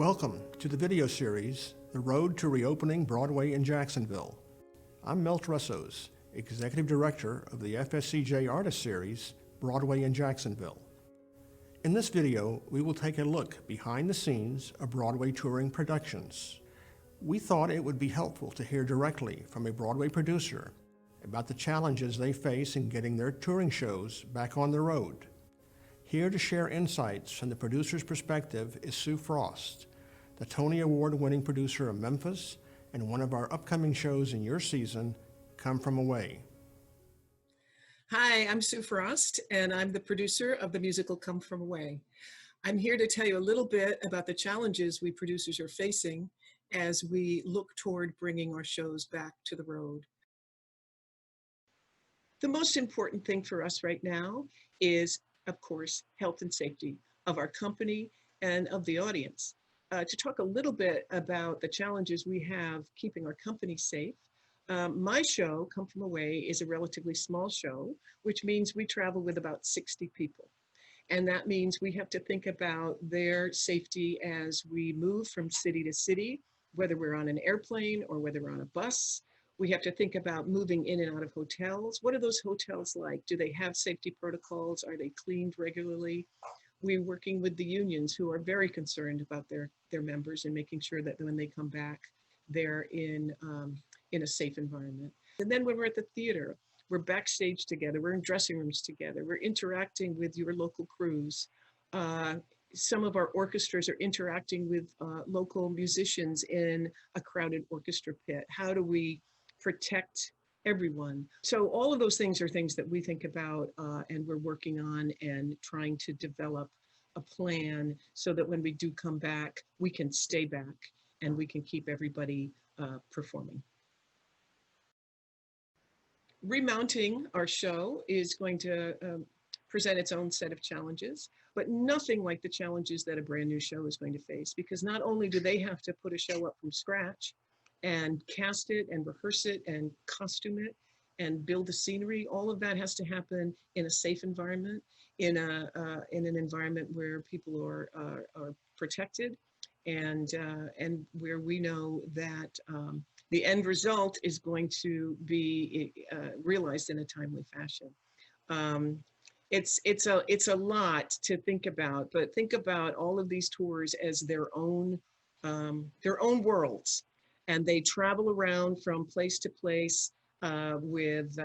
Welcome to the video series, The Road to Reopening Broadway in Jacksonville. I'm Mel Tressos, Executive Director of the FSCJ Artist Series, Broadway in Jacksonville. In this video, we will take a look behind the scenes of Broadway touring productions. We thought it would be helpful to hear directly from a Broadway producer about the challenges they face in getting their touring shows back on the road. Here to share insights from the producer's perspective is Sue Frost, the Tony Award-winning producer of Memphis and one of our upcoming shows in your season, Come From Away. Hi, I'm Sue Frost, and I'm the producer of the musical Come From Away. I'm here to tell you a little bit about the challenges we producers are facing as we look toward bringing our shows back to the road. The most important thing for us right now is, of course, health and safety of our company and of the audience. To talk a little bit about the challenges we have keeping our company safe, my show, Come From Away, is a relatively small show, which means we travel with about 60 people. And that means we have to think about their safety as we move from city to city, whether we're on an airplane or whether we're on a bus. We have to think about moving in and out of hotels. What are those hotels like? Do they have safety protocols? Are they cleaned regularly? We're working with the unions who are very concerned about their members and making sure that when they come back, they're in a safe environment. And then when we're at the theater, we're backstage together, we're in dressing rooms together, we're interacting with your local crews. Some of our orchestras are interacting with local musicians in a crowded orchestra pit. How do we protect everyone? So all of those things are things that we think about and we're working on and trying to develop a plan so that when we do come back, we can stay back and we can keep everybody performing. Remounting our show is going to present its own set of challenges, but nothing like the challenges that a brand new show is going to face, because not only do they have to put a show up from scratch and cast it and rehearse it and costume it and build the scenery, all of that has to happen in a safe environment, in an environment where people are protected and where we know that the end result is going to be realized in a timely fashion. It's a lot to think about, but think about all of these tours as their own worlds, and they travel around from place to place with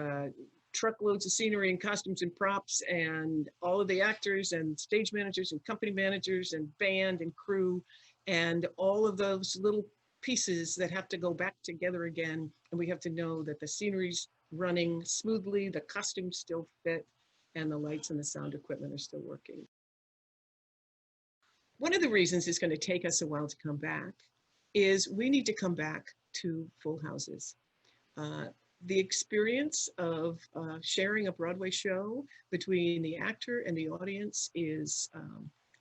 truckloads of scenery and costumes and props and all of the actors and stage managers and company managers and band and crew and all of those little pieces that have to go back together again. And we have to know that the scenery's running smoothly, the costumes still fit, and the lights and the sound equipment are still working. One of the reasons it's going to take us a while to come back is we need to come back to full houses. The experience of sharing a Broadway show between the actor and the audience is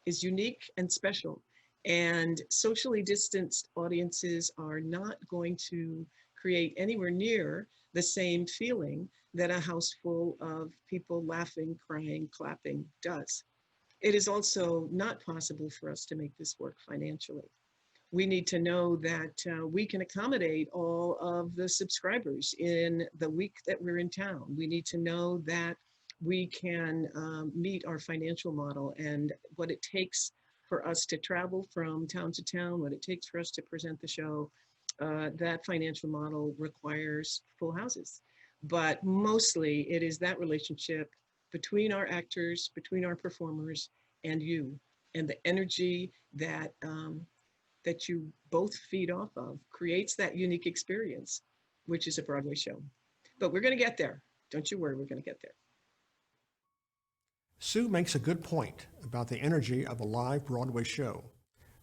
unique and special. And socially distanced audiences are not going to create anywhere near the same feeling that a house full of people laughing, crying, clapping does. It is also not possible for us to make this work financially. We need to know that we can accommodate all of the subscribers in the week that we're in town. We need to know that we can meet our financial model and what it takes for us to travel from town to town, what it takes for us to present the show. That financial model requires full houses. But mostly it is that relationship between our actors, between our performers and you, and the energy that that you both feed off of creates that unique experience, which is a Broadway show. But we're going to get there. Don't you worry, we're going to get there. Sue makes a good point about the energy of a live Broadway show.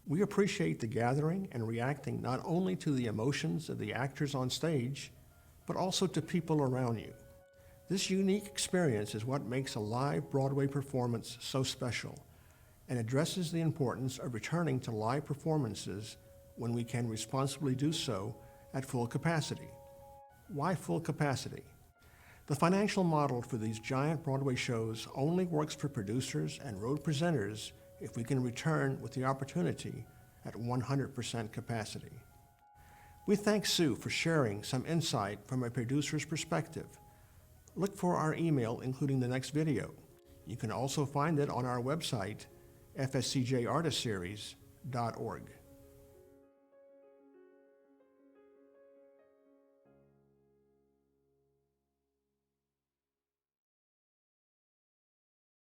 We appreciate the gathering and reacting not only to the emotions of the actors on stage, but also to people around you. This unique experience is what makes a live Broadway performance so special, and addresses the importance of returning to live performances when we can responsibly do so at full capacity. Why full capacity? The financial model for these giant Broadway shows only works for producers and road presenters if we can return with the opportunity at 100% capacity. We thank Sue for sharing some insight from a producer's perspective. Look for our email including the next video. You can also find it on our website, fscjartistseries.org.